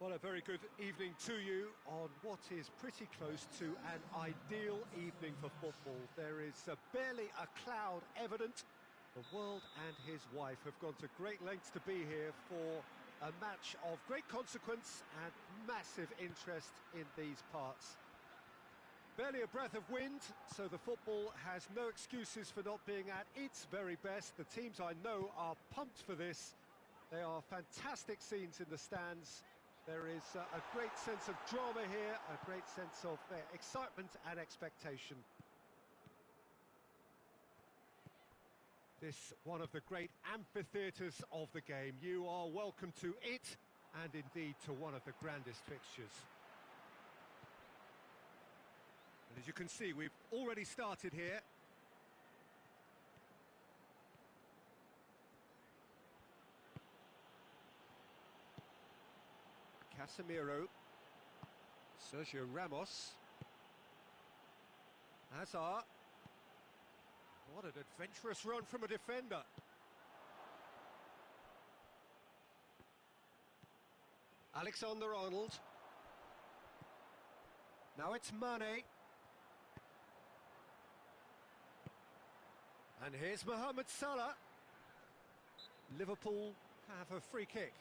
Well, a very good evening to you on what is pretty close to an ideal evening for football. There is barely a cloud evident. The world and his wife have gone to great lengths to be here for a match of great consequence and massive interest in these parts. Barely a breath of wind, so the football has no excuses for not being at its very best. The teams I know are pumped for this. They are fantastic scenes in the stands. There is a great sense of drama here, a great sense of excitement and expectation. This one of the great amphitheatres of the game. You are welcome to it, and indeed to one of the grandest fixtures. And as you can see, we've already started here. Casemiro, Sergio Ramos, Hazard. What an adventurous run from a defender. Alexander-Arnold. Now it's Mane. And here's Mohamed Salah. Liverpool have a free kick.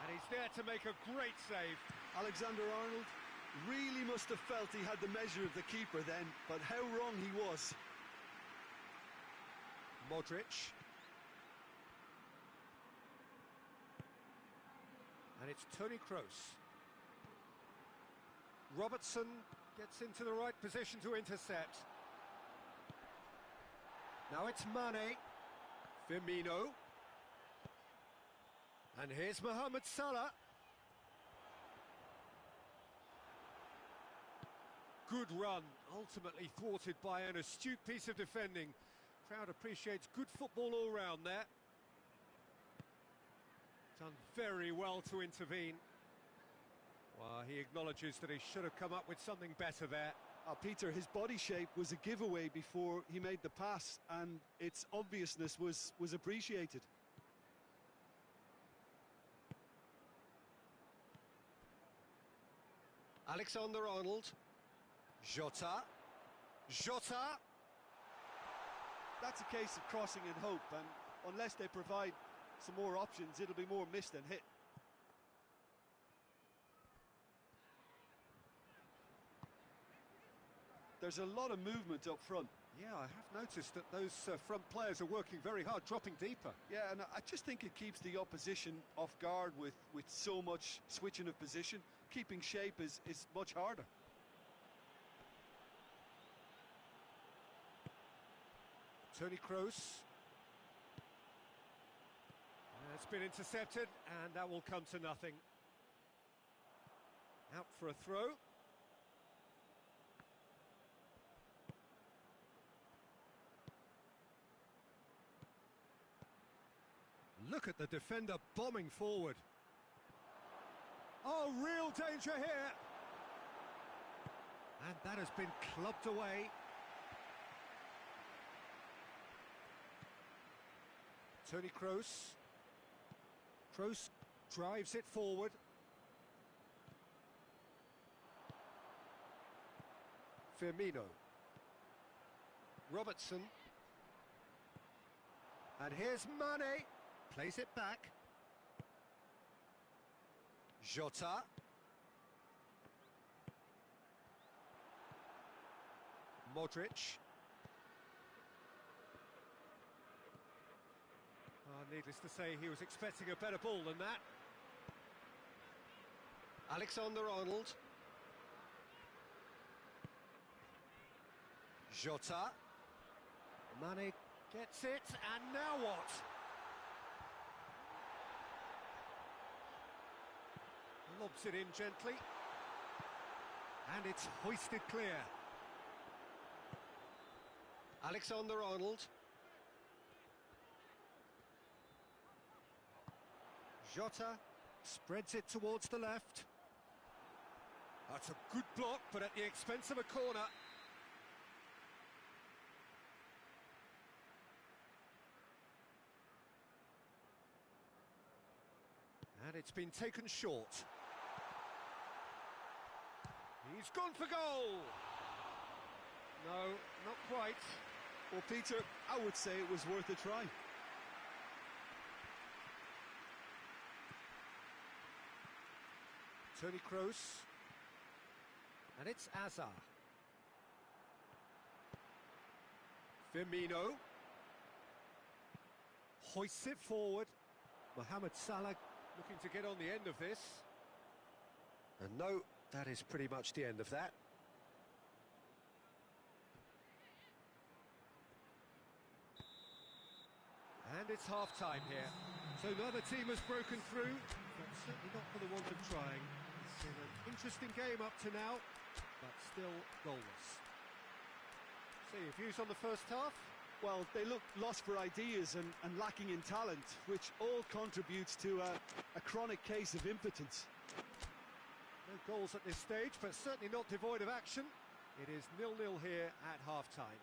And he's there to make a great save. Alexander-Arnold really must have felt he had the measure of the keeper then, but how wrong he was. Modric. And it's Toni Kroos. Robertson gets into the right position to intercept. Now it's Mane. Firmino. And here's Mohamed Salah. Good run, ultimately thwarted by an astute piece of defending. Crowd appreciates good football all round there. Done very well to intervene. Well, he acknowledges that he should have come up with something better there. Peter, his body shape was a giveaway before he made the pass, and its obviousness was appreciated. Alexander-Arnold. Jota. Jota. That's a case of crossing in hope, and unless they provide some more options, it'll be more miss than hit. There's a lot of movement up front. Yeah, I have noticed that those front players are working very hard, dropping deeper. Yeah, and I just think it keeps the opposition off guard with so much switching of position. Keeping shape is much harder. Toni Kroos. It's been intercepted, and that will come to nothing. Out for a throw. Look at the defender bombing forward. Oh, real danger here. And that has been clubbed away. Toni Kroos. Kroos drives it forward. Firmino. Robertson. And here's Mane. Plays it back. Jota. Modric. Needless to say, he was expecting a better ball than that. Alexander-Arnold. Jota. Mane gets it, and now what? Lobs it in gently. And it's hoisted clear. Alexander-Arnold. Jota spreads it towards the left. That's a good block, but at the expense of a corner. And it's been taken short. He's gone for goal! No, not quite. Well, Peter, I would say it was worth a try. Toni Kroos. And it's Azar. Firmino. Hoists it forward. Mohamed Salah looking to get on the end of this. And no, that is pretty much the end of that. And it's half-time here. So neither team has broken through, but certainly not for the want of trying. It's been an interesting game up to now, but still goalless. So your views on the first half? Well, they look lost for ideas and lacking in talent, which all contributes to a chronic case of impotence. No goals at this stage, but certainly not devoid of action. It is 0-0 here at half-time.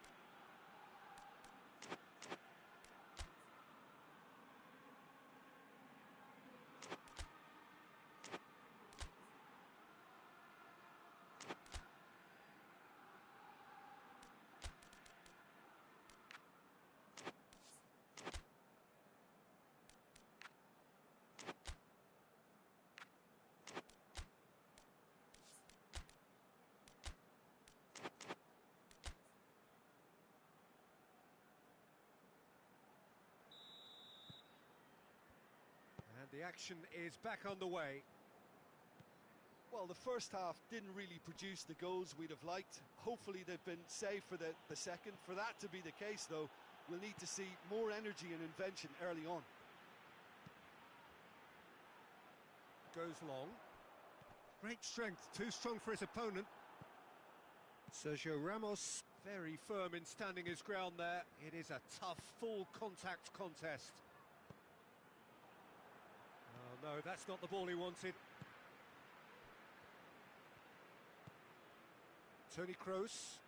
The action is back on the way. Well, the first half didn't really produce the goals we'd have liked. Hopefully they've been saved for the second. For that to be the case, though, we'll need to see more energy and invention early on. Goes long. Great strength, too strong for his opponent. Sergio Ramos, very firm in standing his ground there. It is a tough, full contact contest. No, that's not the ball he wanted. Toni Kroos.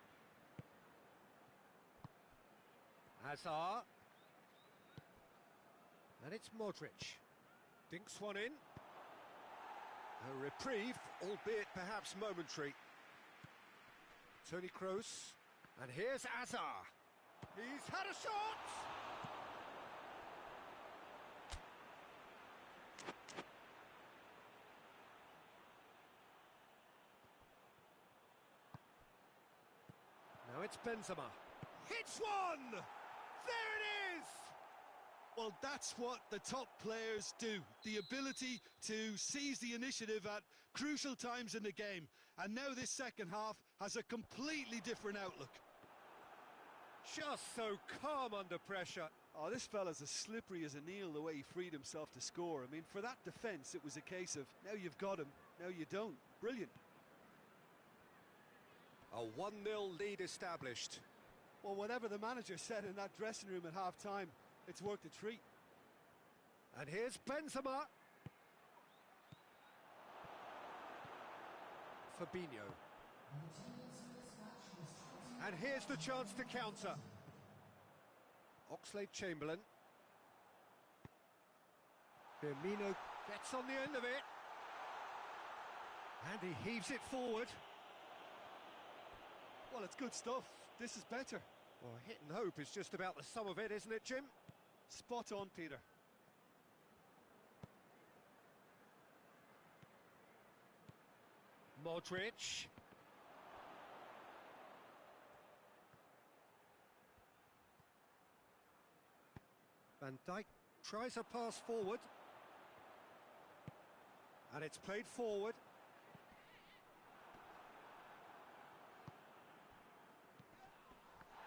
Hazard. And it's Modric. Dinks one in. A reprieve, albeit perhaps momentary. Toni Kroos. And here's Hazard. He's had a shot! Now it's Benzema. Hits one! There it is! Well, that's what the top players do. The ability to seize the initiative at crucial times in the game. And now this second half has a completely different outlook. Just so calm under pressure. Oh, this fella's as slippery as an eel the way he freed himself to score. I mean, for that defence, it was a case of, now you've got him, now you don't. Brilliant. A 1-0 lead established. Well, whatever the manager said in that dressing room at half-time, it's worked a treat. And here's Benzema. Fabinho. And here's the chance to counter. Oxlade-Chamberlain. Firmino gets on the end of it. And he heaves it forward. Well, it's good stuff. This is better. Well, hit and hope is just about the sum of it, isn't it, Jim? Spot on, Peter. Modric. Van Dijk tries a pass forward. And it's played forward.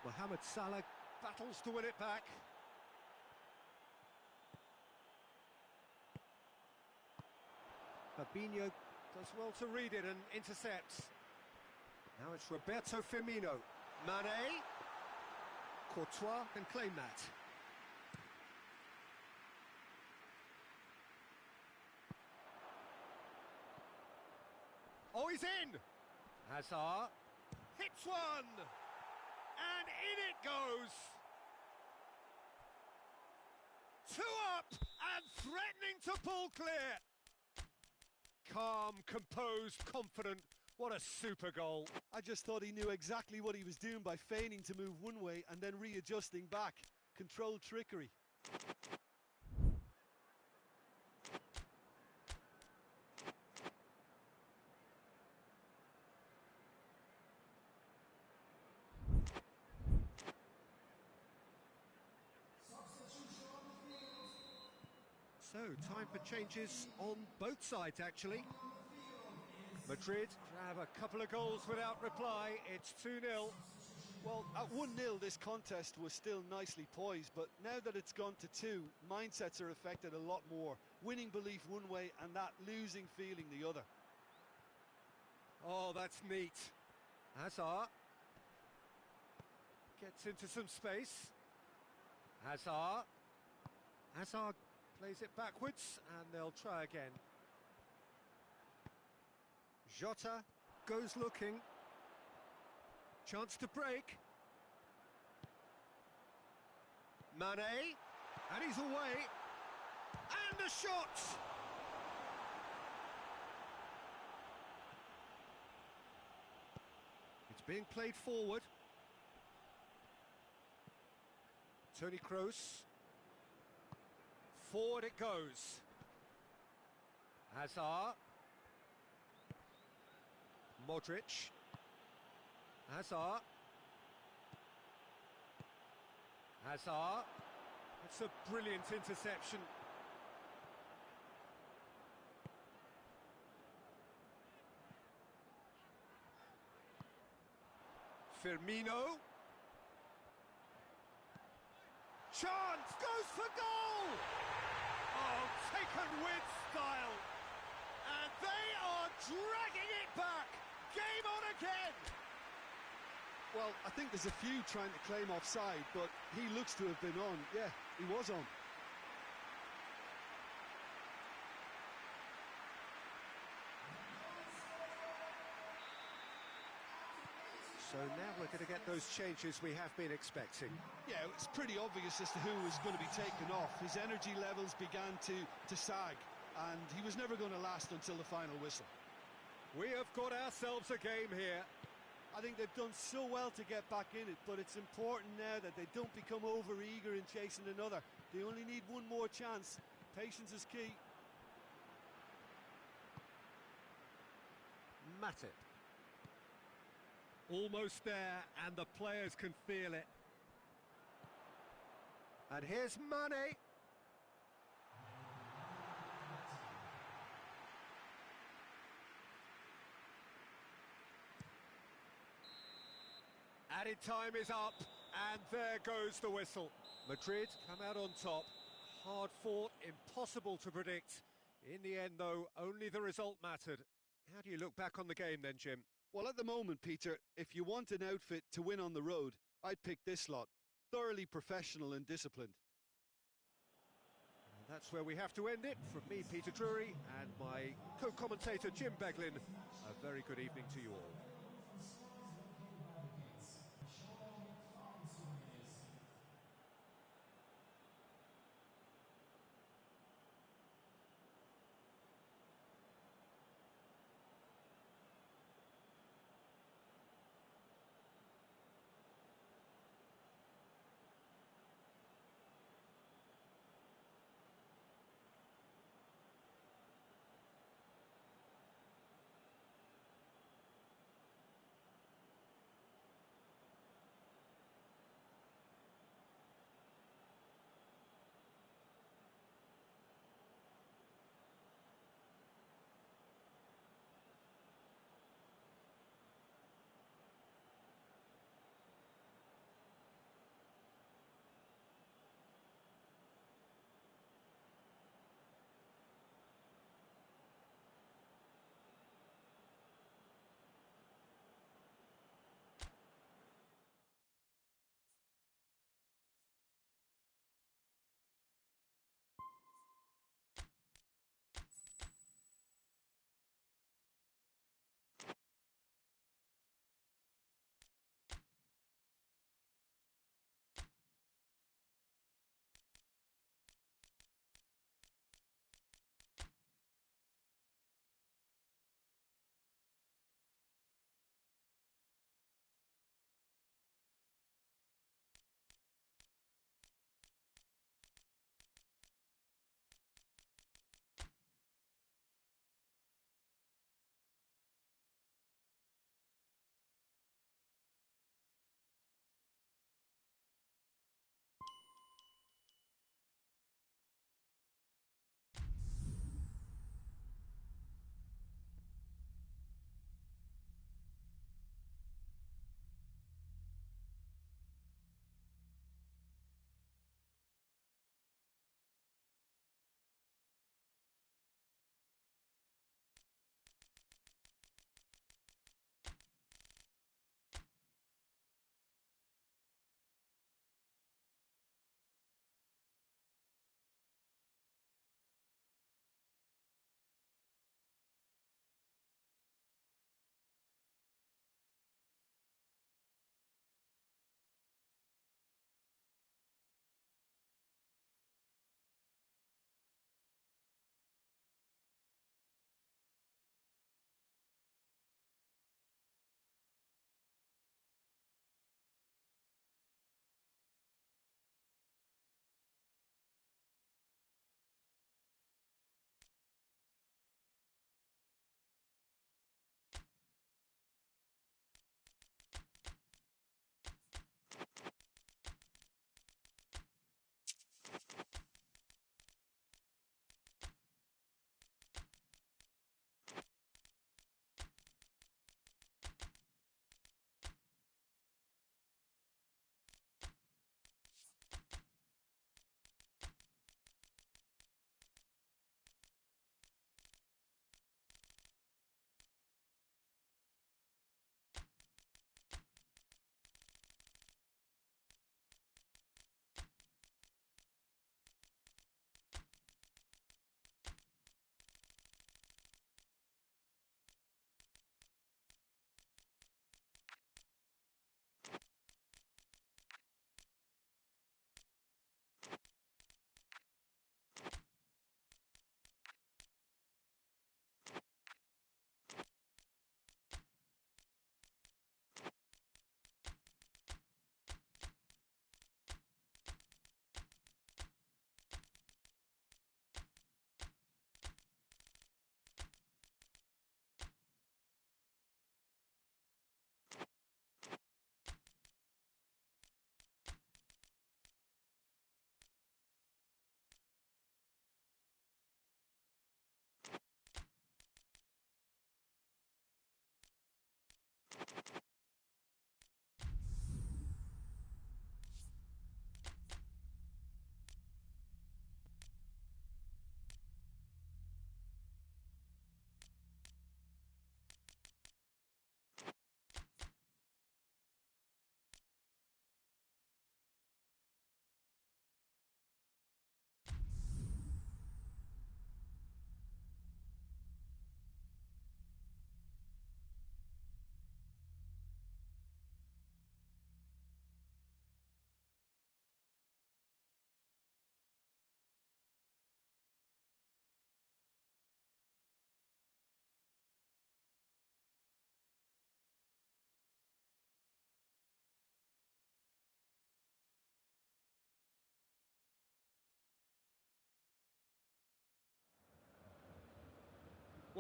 Mohamed Salah battles to win it back. Fabinho does well to read it and intercepts. Now it's Roberto Firmino. Mane. Courtois can claim that. Oh, he's in! Hazard hits one! And in it goes! Two up and threatening to pull clear! Calm, composed, confident. What a super goal. I just thought he knew exactly what he was doing by feigning to move one way and then readjusting back. Controlled trickery. So, time for changes on both sides, actually. Madrid grab a couple of goals without reply. It's 2-0. Well, at 1-0, this contest was still nicely poised, but now that it's gone to 2, mindsets are affected a lot more. Winning belief one way and that losing feeling the other. Oh, that's neat. Hazard gets into some space. Hazard plays it backwards, and they'll try again. Jota goes looking. Chance to break. Mane, and he's away. And a shot! It's being played forward. Toni Kroos. Forward it goes. Hazard. Modric. Hazard. It's a brilliant interception. Firmino. Chance goes for goal! Oh, taken with style. And they are dragging it back. Game on again. Well, I think there's a few trying to claim offside, but he looks to have been on. Yeah, he was on. So now we're going to get those changes we have been expecting. Yeah, it's pretty obvious as to who was going to be taken off. His energy levels began to sag, and he was never going to last until the final whistle. We have got ourselves a game here. I think they've done so well to get back in it, but it's important now that they don't become over-eager in chasing another. They only need one more chance. Patience is key. Matip. Almost there, and the players can feel it. And here's Mane. Added time is up, and there goes the whistle. Madrid come out on top. Hard fought, impossible to predict. In the end, though, only the result mattered. How do you look back on the game then, Jim? Well, at the moment, Peter, if you want an outfit to win on the road, I'd pick this lot. Thoroughly professional and disciplined. And that's where we have to end it. From me, Peter Drury, and my co-commentator, Jim Beglin. A very good evening to you all.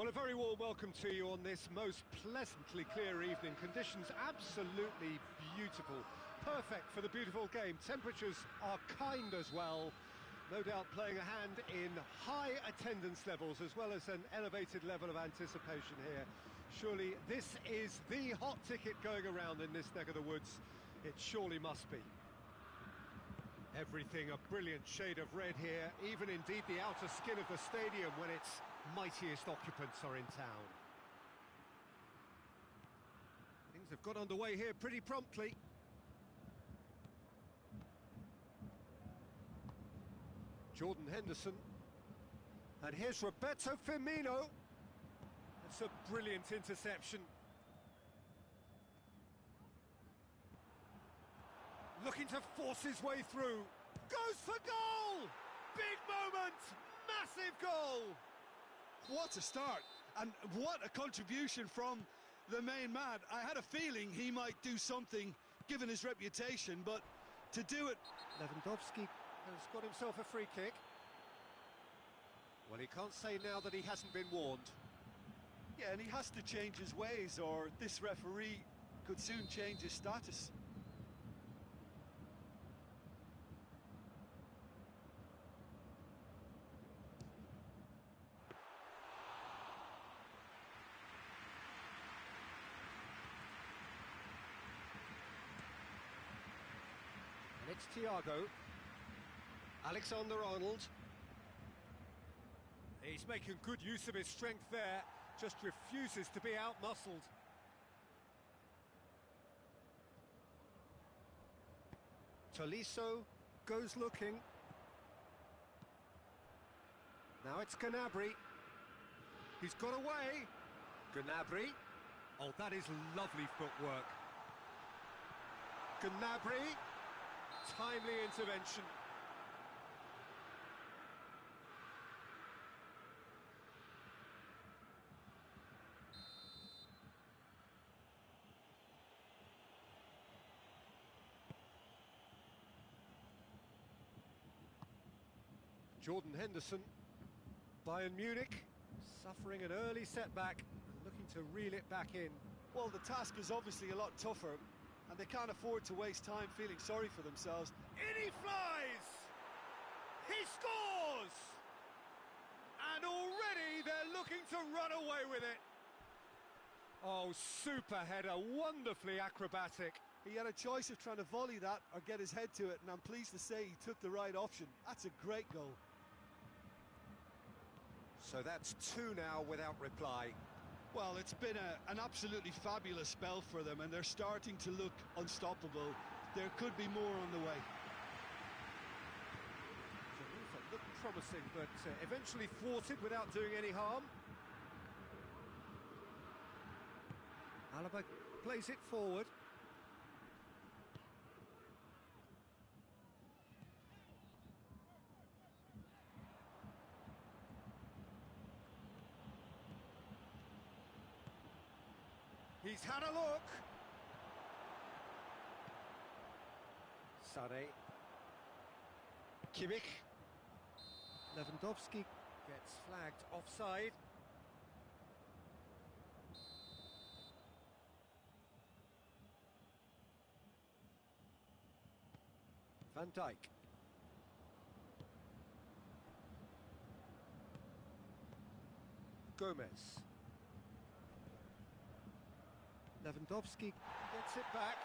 Well, a very warm welcome to you on this most pleasantly clear evening. Conditions absolutely beautiful. Perfect for the beautiful game. Temperatures are kind as well. No doubt playing a hand in high attendance levels as well as an elevated level of anticipation here. Surely this is the hot ticket going around in this neck of the woods. It surely must be. Everything a brilliant shade of red here, even indeed the outer skin of the stadium when its mightiest occupants are in town. Things have got underway here pretty promptly. Jordan Henderson. And here's Roberto Firmino. It's a brilliant interception. Looking to force his way through. Goes for goal! Big moment! Massive goal! What a start, and what a contribution from the main man. I had a feeling he might do something, given his reputation, but to do it... Lewandowski has got himself a free kick. Well, he can't say now that he hasn't been warned. Yeah, and he has to change his ways, or this referee could soon change his status. And it's Thiago. Alexander-Arnold. He's making good use of his strength there, just refuses to be out-muscled. Tolisso goes looking. Now it's Gnabry. He's got away. Gnabry. Oh, that is lovely footwork. Gnabry. Timely intervention. Jordan Henderson. Bayern Munich suffering an early setback and looking to reel it back in. Well, the task is obviously a lot tougher, and they can't afford to waste time feeling sorry for themselves. In he flies! He scores! And already they're looking to run away with it. Oh, super header, wonderfully acrobatic. He had a choice of trying to volley that or get his head to it, and I'm pleased to say he took the right option. That's a great goal. So that's two now without reply. Well, it's been an absolutely fabulous spell for them, and they're starting to look unstoppable. There could be more on the way. It looked promising, but eventually thwarted without doing any harm. Alaba plays it forward. He's had a look. Sane. Kimmich. Lewandowski gets flagged offside. Van Dijk. Gomez. Lewandowski gets it back.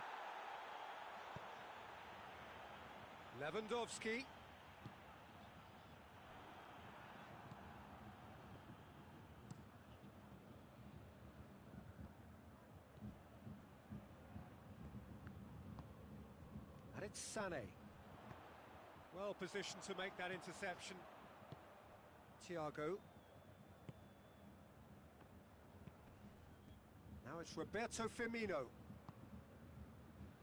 Lewandowski. And it's Sane. Well positioned to make that interception. Thiago. Now it's Roberto Firmino.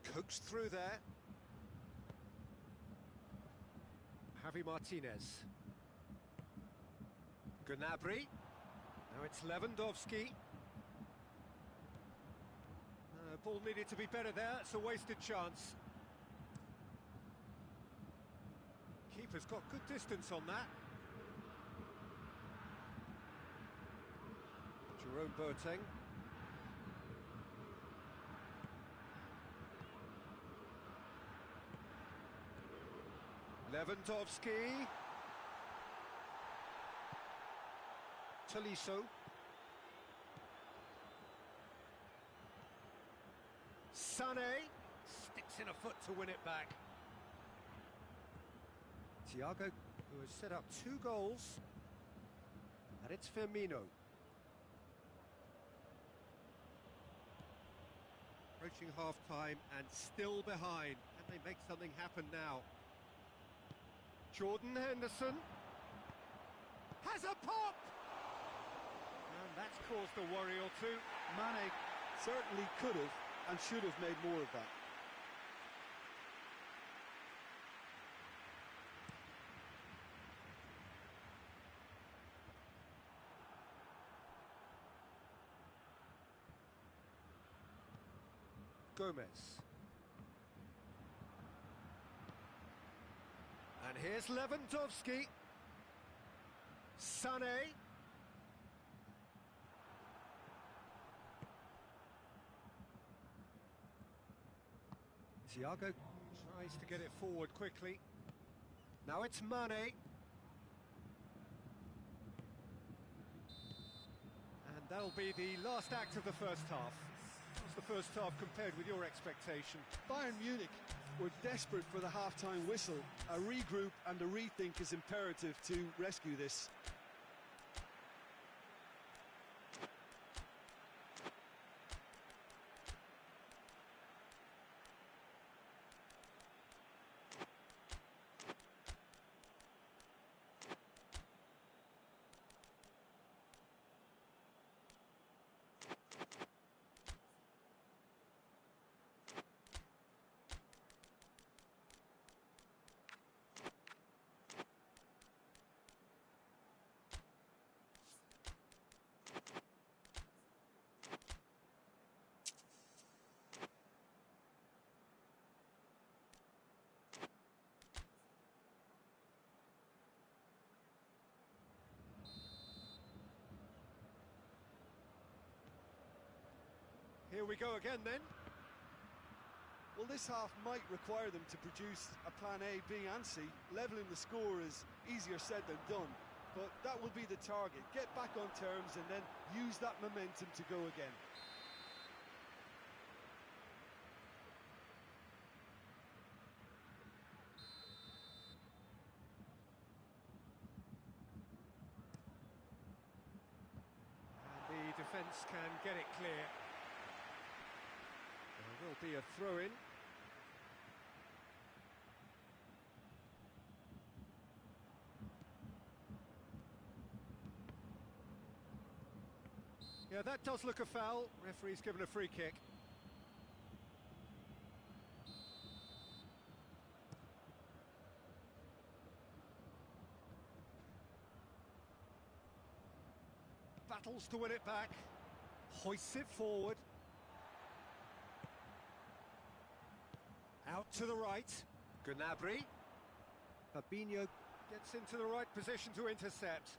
Coaxed through there. Javi Martinez. Gnabry. Now it's Lewandowski. Ball needed to be better there. It's a wasted chance. Keeper's got good distance on that. Jerome Boateng. Lewandowski. Tolisso. Sané sticks in a foot to win it back. Thiago, who has set up 2 goals, and it's Firmino. Approaching half-time and still behind, and they make something happen now. Jordan Henderson has a pop! And that's caused a worry or two. Mane certainly could have and should have made more of that. Gomez. And here's Lewandowski. Sané. Thiago tries to get it forward quickly. Now it's Mane. And that'll be the last act of the first half. What's the first half compared with your expectation? Bayern Munich were desperate for the half-time whistle. A regroup and a rethink is imperative to rescue this. Here we go again then. Well, this half might require them to produce a plan A, B and C. Levelling the score is easier said than done, but that will be the target. Get back on terms and then use that momentum to go again. And the defence can get it clear. There will be a throw-in. Yeah, that does look a foul. Referee's given a free kick. Battles to win it back. Hoists it forward. Out to the right, Gnabry. Fabinho gets into the right position to intercept.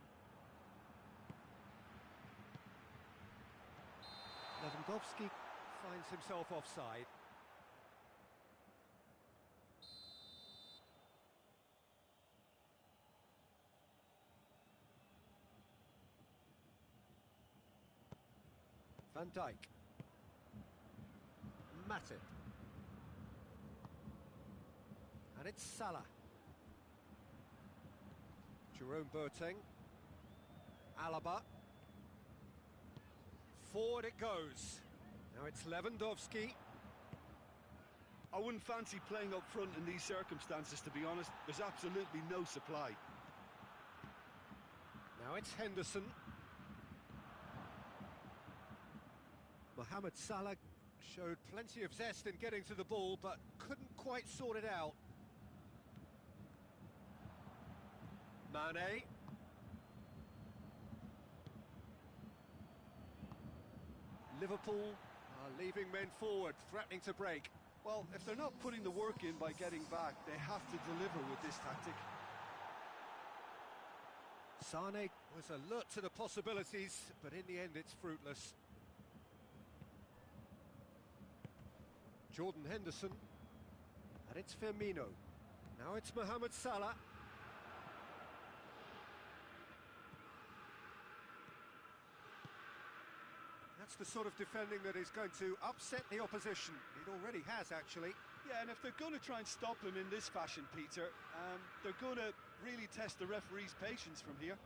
Lewandowski finds himself offside. Van Dijk. Matip. And it's Salah. Jerome Boateng. Alaba. Forward it goes. Now it's Lewandowski. I wouldn't fancy playing up front in these circumstances, to be honest. There's absolutely no supply. Now it's Henderson. Mohamed Salah showed plenty of zest in getting to the ball, but couldn't quite sort it out. Mane. Liverpool are leaving men forward, threatening to break. Well, if they're not putting the work in by getting back, they have to deliver with this tactic. Sane was alert to the possibilities, but in the end it's fruitless. Jordan Henderson, and it's Firmino. Now it's Mohamed Salah. That's the sort of defending that is going to upset the opposition. It already has, actually. Yeah, and if they're going to try and stop him in this fashion, Peter, they're going to really test the referee's patience from here.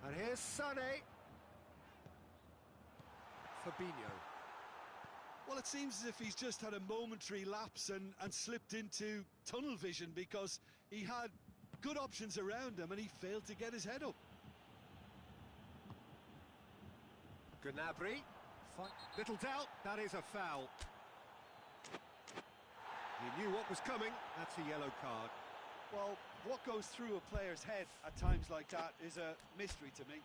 And here's Sané. Fabinho. Well, it seems as if he's just had a momentary lapse and slipped into tunnel vision, because he had good options around him and he failed to get his head up. Gnabry. Little doubt, that is a foul. He knew what was coming, that's a yellow card. Well, what goes through a player's head at times like that is a mystery to me.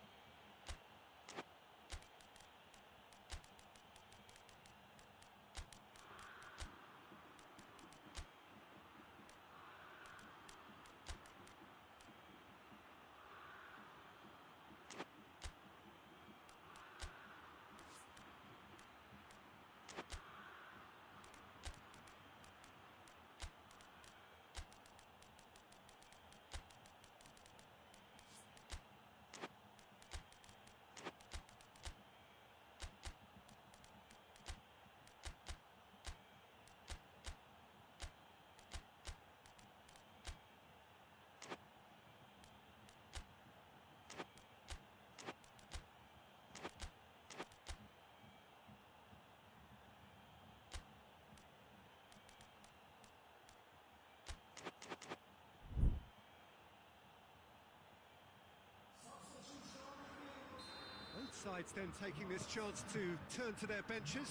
Both sides then taking this chance to turn to their benches.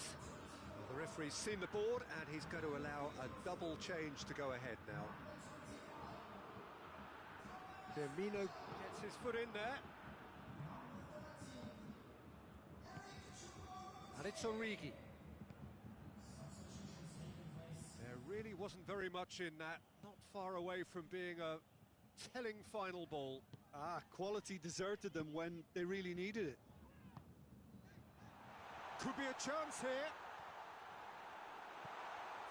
Well, the referee's seen the board and he's going to allow a double change to go ahead now. Firmino gets his foot in there. And it's Origi. There really wasn't very much in that, not far away from being a telling final ball. Quality deserted them when they really needed it. Could be a chance here.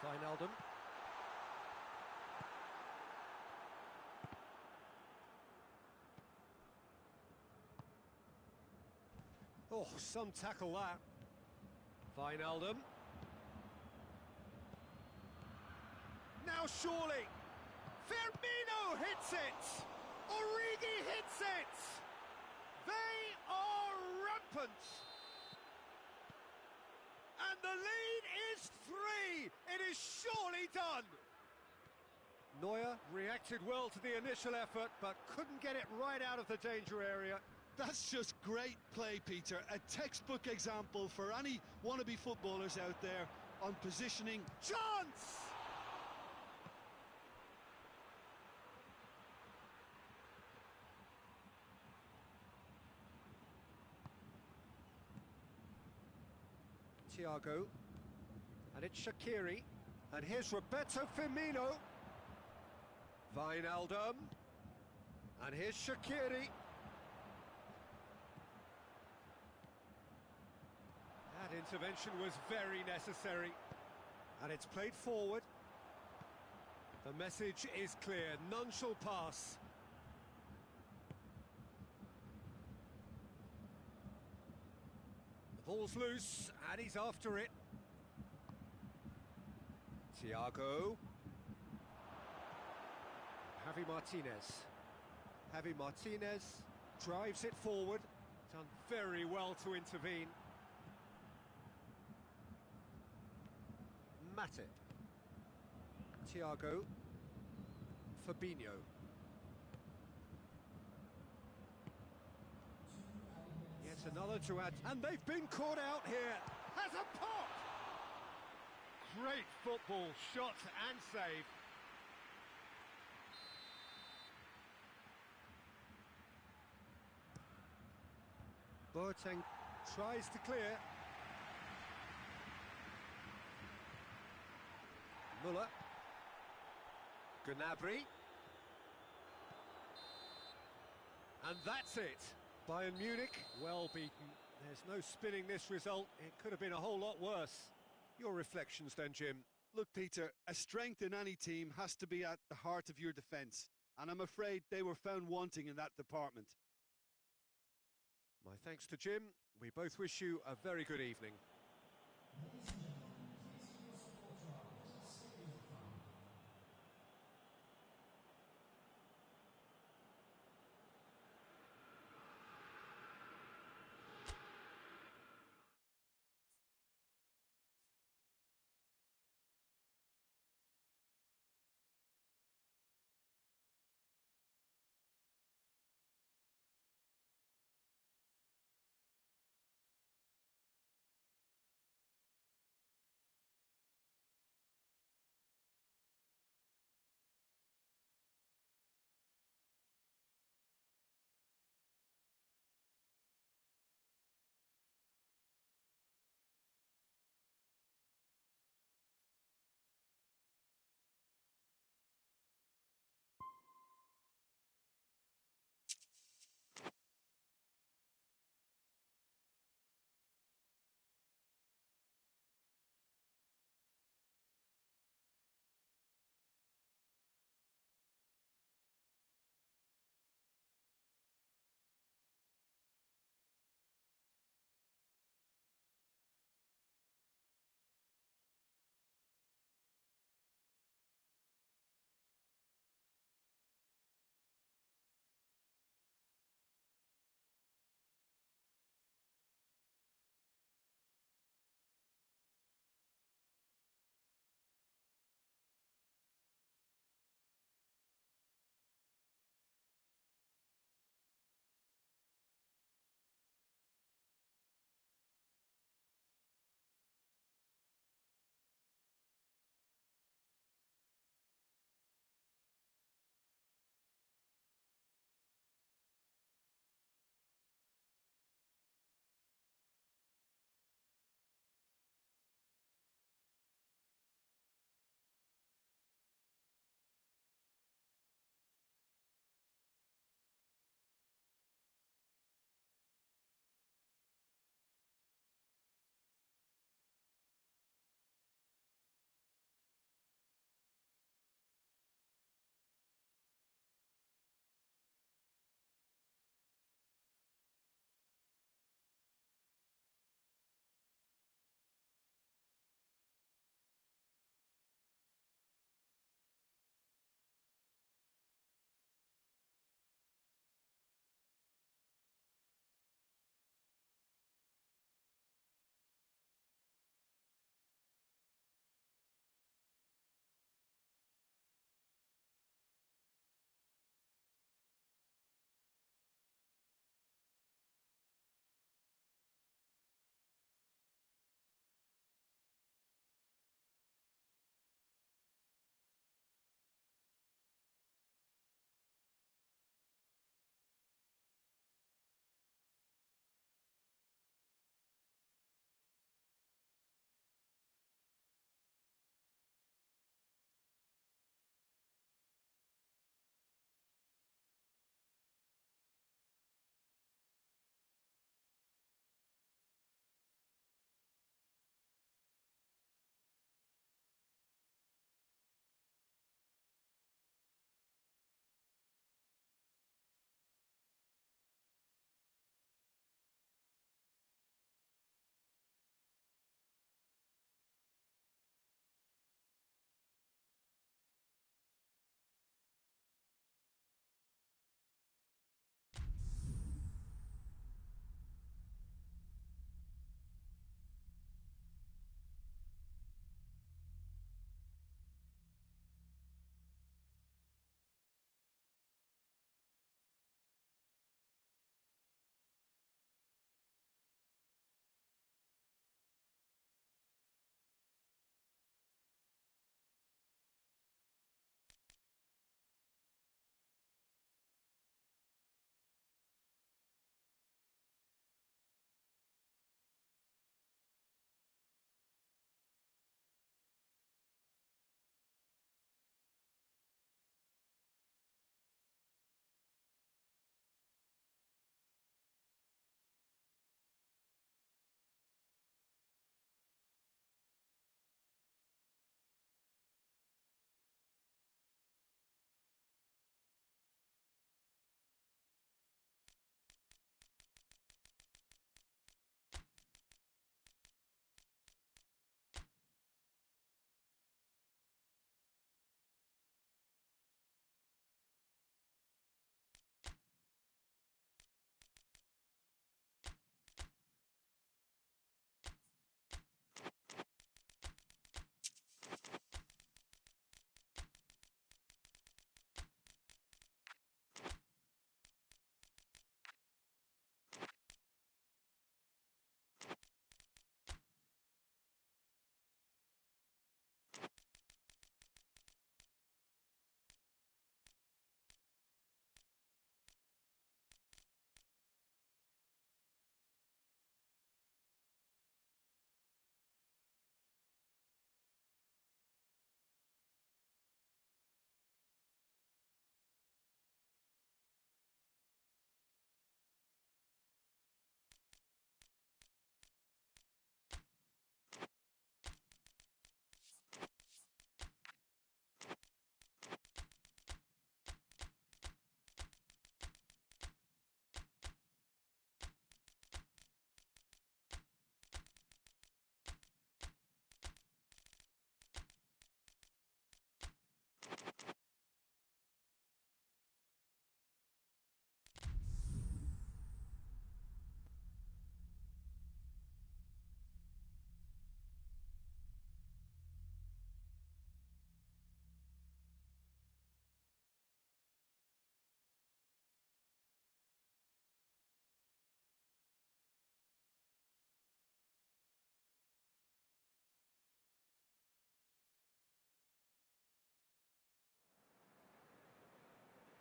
Wijnaldum. Oh, some tackle that. Wijnaldum. Now surely. Firmino hits it. Origi hits it. They are rampant. And the lead is 3. It is surely done. Neuer reacted well to the initial effort, but couldn't get it right out of the danger area. That's just great play, Peter. A textbook example for any wannabe footballers out there on positioning. Chance! Thiago, and it's Shaqiri, and here's Roberto Firmino. Wijnaldum, and here's Shaqiri. That intervention was very necessary, and it's played forward. The message is clear, none shall pass. The ball's loose, and he's after it. Thiago. Javi Martinez drives it forward. Done very well to intervene. Matip. Thiago. Fabinho. Yet another to add, and they've been caught out here. Has a pop! Great football, shot and save. Boateng tries to clear. Muller. Gnabry. And that's it. Bayern Munich, well beaten. There's no spinning this result. It could have been a whole lot worse. Your reflections then, Jim? Look, Peter, a strength in any team has to be at the heart of your defence, and I'm afraid they were found wanting in that department. My thanks to Jim. We both wish you a very good evening.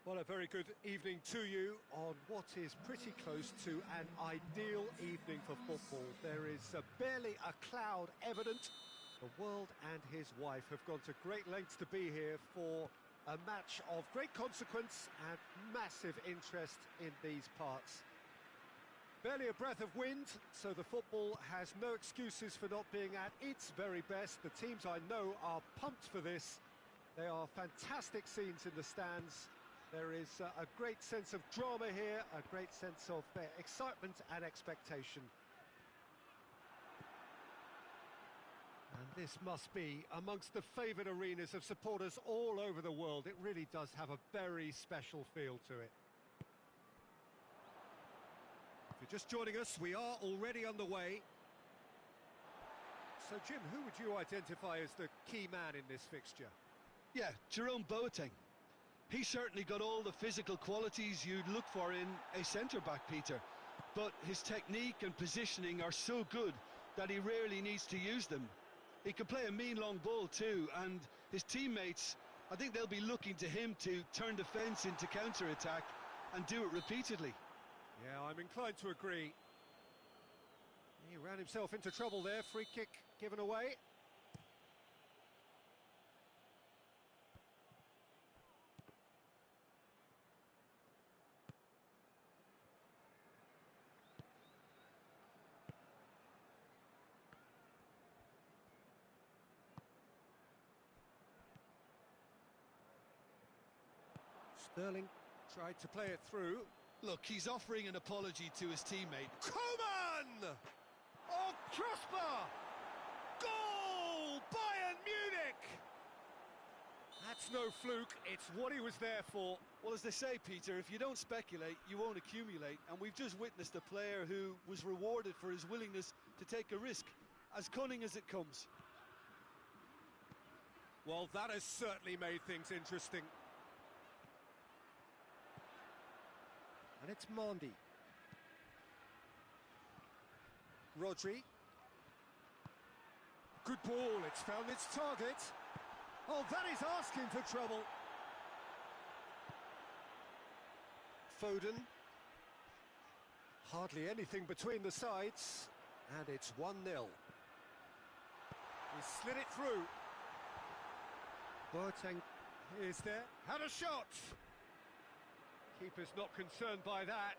Well, a very good evening to you on what is pretty close to an ideal evening for football. There is barely a cloud evident. The world and his wife have gone to great lengths to be here for a match of great consequence and massive interest in these parts. Barely a breath of wind, so the football has no excuses for not being at its very best. The teams I know are pumped for this. There are fantastic scenes in the stands. There is a great sense of drama here, a great sense of excitement and expectation. And this must be amongst the favoured arenas of supporters all over the world. It really does have a very special feel to it. If you're just joining us, we are already underway. So, Jim, who would you identify as the key man in this fixture? Yeah, Jerome Boateng. He certainly got all the physical qualities you'd look for in a centre-back, Peter. But his technique and positioning are so good that he rarely needs to use them. He can play a mean long ball too, and his teammates, I think they'll be looking to him to turn defence into counter-attack and do it repeatedly. Yeah, I'm inclined to agree. He ran himself into trouble there. Free kick given away. Sterling tried to play it through. Look, he's offering an apology to his teammate. Coman! Oh, crossbar! Goal! Bayern Munich! That's no fluke, it's what he was there for. Well, as they say, Peter, if you don't speculate, you won't accumulate. And we've just witnessed a player who was rewarded for his willingness to take a risk, as cunning as it comes. Well, that has certainly made things interesting. And it's Mondi. Rodri. Good ball, it's found its target. Oh, that is asking for trouble. Foden. Hardly anything between the sides. And it's 1-0. He slid it through. Boateng is there. Had a shot. Keeper's not concerned by that.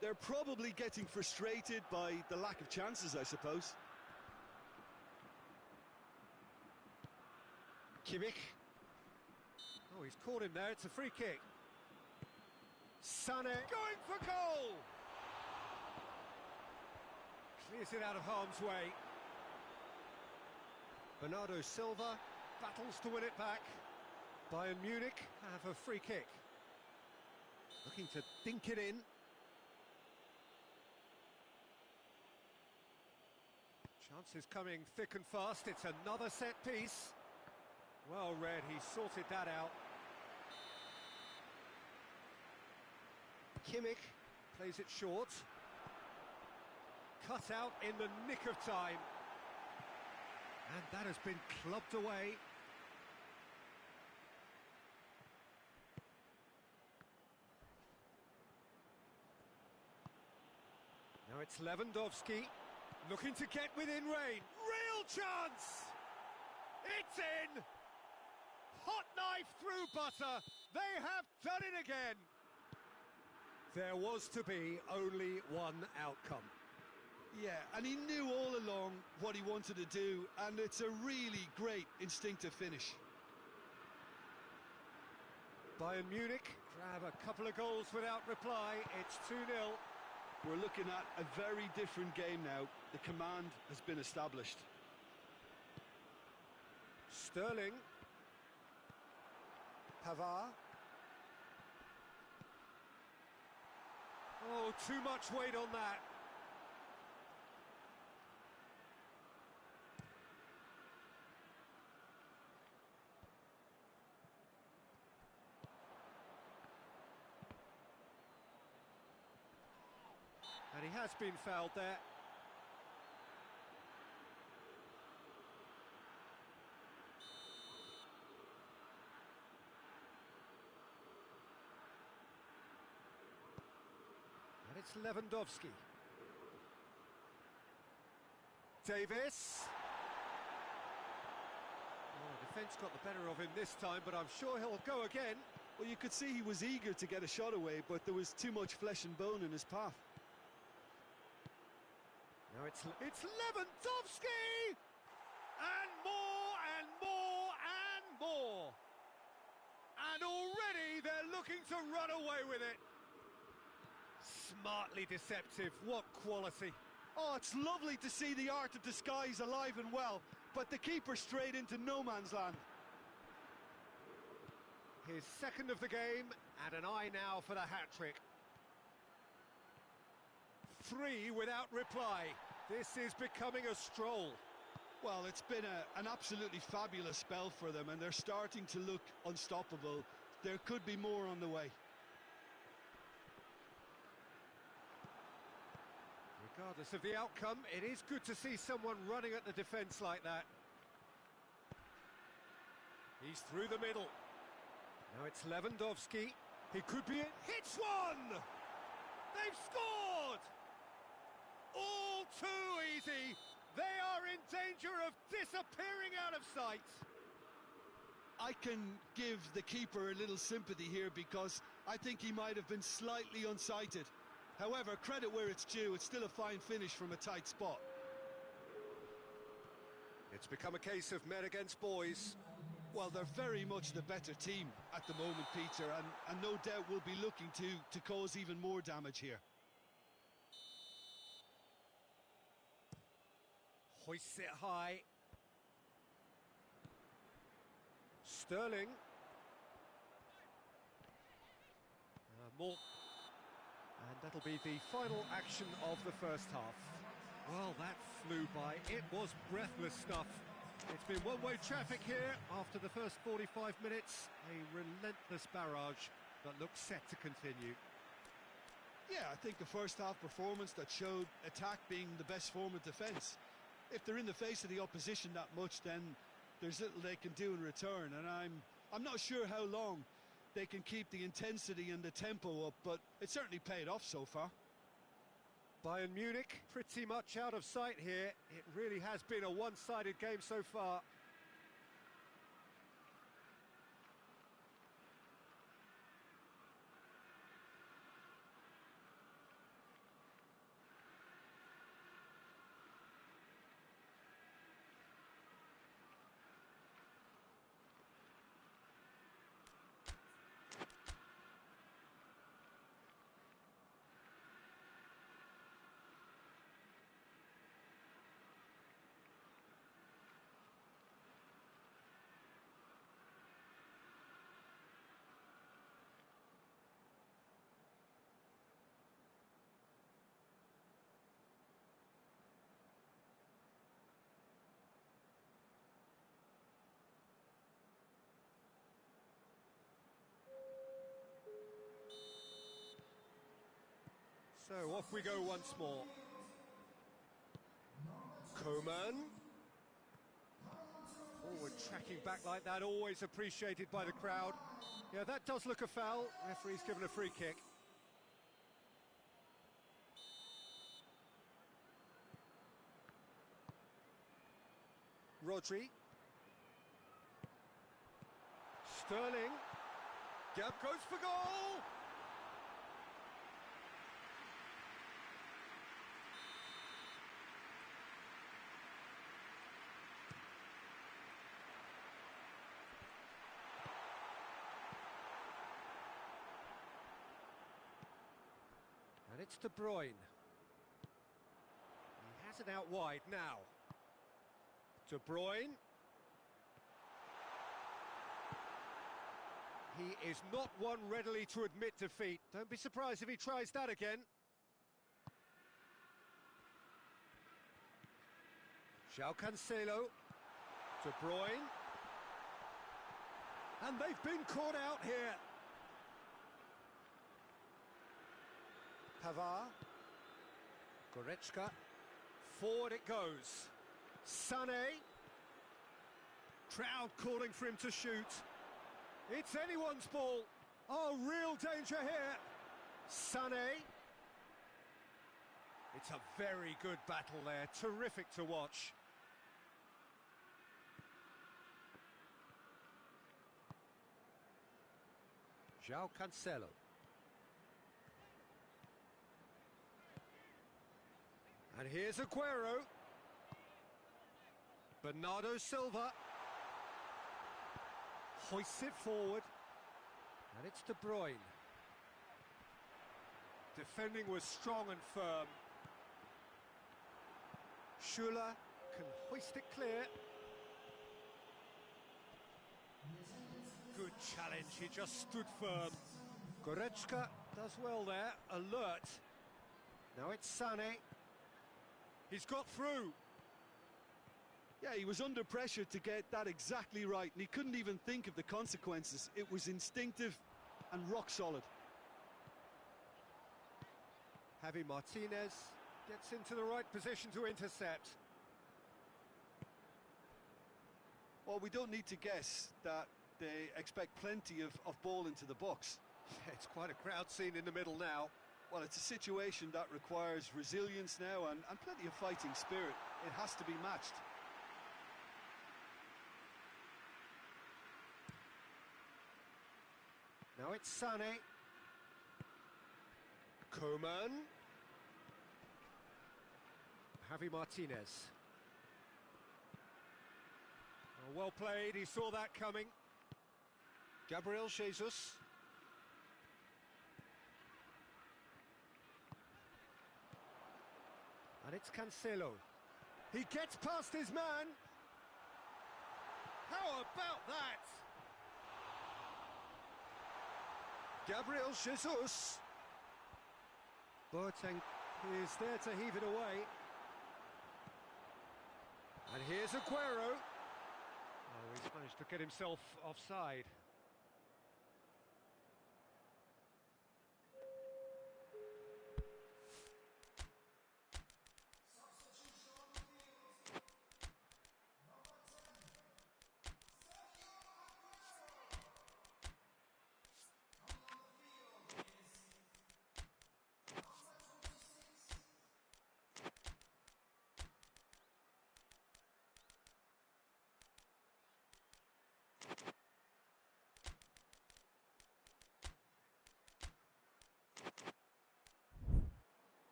They're probably getting frustrated by the lack of chances, I suppose. Kimmich. Oh, he's caught him there. It's a free kick. Sané going for goal. Clears it out of harm's way. Bernardo Silva battles to win it back. Bayern Munich have a free kick. Looking to dink it in. Chances coming thick and fast. It's another set piece. Well read, he sorted that out. Kimmich plays it short. Cut out in the nick of time. And that has been clubbed away. Now it's Lewandowski, looking to get within range. Real chance! It's in! Hot knife through butter. They have done it again. There was to be only one outcome. Yeah, and he knew all along what he wanted to do, and it's a really great instinctive finish. Bayern Munich grab a couple of goals without reply. It's 2-0. We're looking at a very different game now. The command has been established. Sterling. Pavard. Oh, too much weight on that. And he has been fouled there. it's Lewandowski. Davis. Oh, defence got the better of him this time, but I'm sure he'll go again. Well, you could see he was eager to get a shot away, but there was too much flesh and bone in his path. Now it's Lewandowski! And more and more and more. And already they're looking to run away with it. Smartly deceptive, what quality. Oh, it's lovely to see the art of disguise alive and well, but the keeper straight into no man's land. His second of the game, and an eye now for the hat-trick. 3 without reply. This is becoming a stroll. Well, it's been an absolutely fabulous spell for them, and they're starting to look unstoppable. There could be more on the way. Regardless of the outcome, it is good to see someone running at the defence like that. He's through the middle. Now it's Lewandowski. He could be it. Hits one! They've scored! All too easy. They are in danger of disappearing out of sight. I can give the keeper a little sympathy here because I think he might have been slightly unsighted. However, credit where it's due, it's still a fine finish from a tight spot. It's become a case of men against boys. Well, they're very much the better team at the moment, Peter, and no doubt will be looking to cause even more damage here. Hoists it high. Sterling. More. And that'll be the final action of the first half. Well, that flew by. It was breathless stuff. It's been one-way traffic here after the first 45 minutes. A relentless barrage that looks set to continue. Yeah, I think a first-half performance that showed attack being the best form of defence. If they're in the face of the opposition that much, then there's little they can do in return. And I'm not sure how long they can keep the intensity and the tempo up, but it certainly paid off so far. Bayern Munich pretty much out of sight here. It really has been a one-sided game so far. So off we go once more. Coman. Forward tracking back like that, always appreciated by the crowd. Yeah, that does look a foul. Referee's given a free kick. Rodri. Sterling. Gap goes for goal! And it's De Bruyne. He has it out wide now. De Bruyne. He is not one readily to admit defeat. Don't be surprised if he tries that again. João Cancelo. De Bruyne. And they've been caught out here. Pavard. Goretzka. Forward it goes. Sané. Crowd calling for him to shoot. It's anyone's ball. Oh, real danger here. Sané. It's a very good battle there, terrific to watch. João Cancelo. And here's Aguero. Bernardo Silva. Hoists it forward. And it's De Bruyne. Defending was strong and firm. Schuller can hoist it clear. Good challenge, he just stood firm. Goretzka does well there, alert. Now it's Sané. He's got through. Yeah, he was under pressure to get that exactly right, and he couldn't even think of the consequences. It was instinctive and rock solid. Javi Martinez gets into the right position to intercept. Well, we don't need to guess that they expect plenty of ball into the box. Yeah, it's quite a crowd scene in the middle now. Well, it's a situation that requires resilience now and plenty of fighting spirit. It has to be matched. Now it's Sané. Coman. Javi Martinez. Oh, well played, he saw that coming. Gabriel Jesus. And it's Cancelo. He gets past his man. How about that? Gabriel Jesus. Boateng is there to heave it away. And here's Aguero. Oh, he's managed to get himself offside.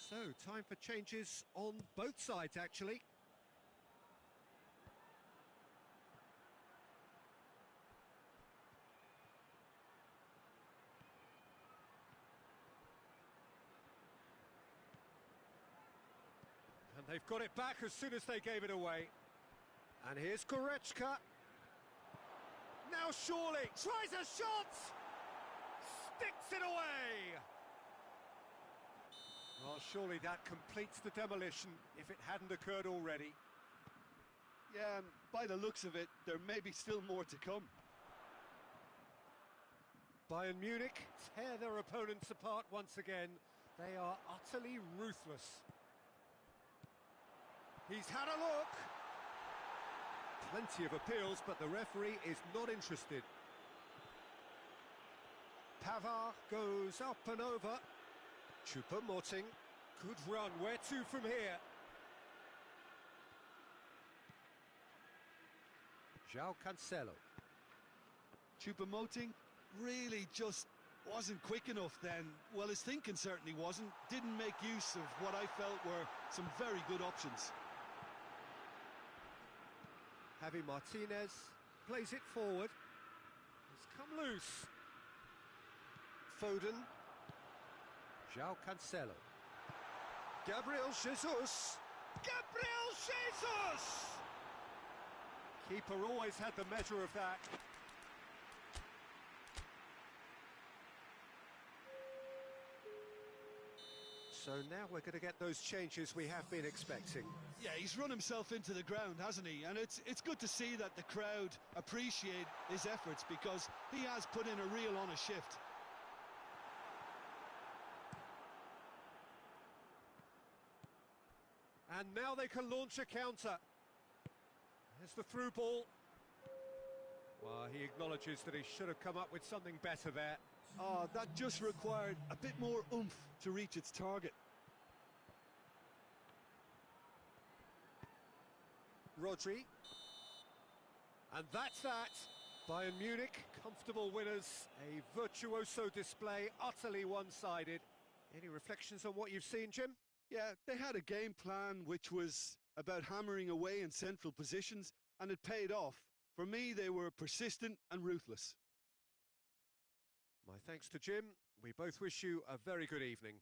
So, time for changes on both sides, actually. And they've got it back as soon as they gave it away. And here's Goretzka. Now surely, tries a shot! Sticks it away! Well, surely that completes the demolition, if it hadn't occurred already. Yeah, by the looks of it, there may be still more to come. Bayern Munich tear their opponents apart once again. They are utterly ruthless. He's had a look. Plenty of appeals, but the referee is not interested. Pavard goes up and over. Choupo-Moting, good run, where to from here? João Cancelo. Choupo-Moting really just wasn't quick enough then. Well, his thinking certainly wasn't. Didn't make use of what I felt were some very good options. Javi Martinez plays it forward. It's come loose. Foden. João Cancelo. Gabriel Jesus. Gabriel Jesus! Keeper always had the measure of that. So now we're going to get those changes we have been expecting. Yeah, he's run himself into the ground, hasn't he? And it's good to see that the crowd appreciate his efforts, because he has put in a real honest shift. And now they can launch a counter. There's the through ball. Well, he acknowledges that he should have come up with something better there. Oh, that just required a bit more oomph to reach its target. Rodri. And that's that. Bayern Munich, comfortable winners. A virtuoso display, utterly one-sided. Any reflections on what you've seen, Jim? Yeah, they had a game plan which was about hammering away in central positions, and it paid off. For me, they were persistent and ruthless. My thanks to Jim. We both wish you a very good evening.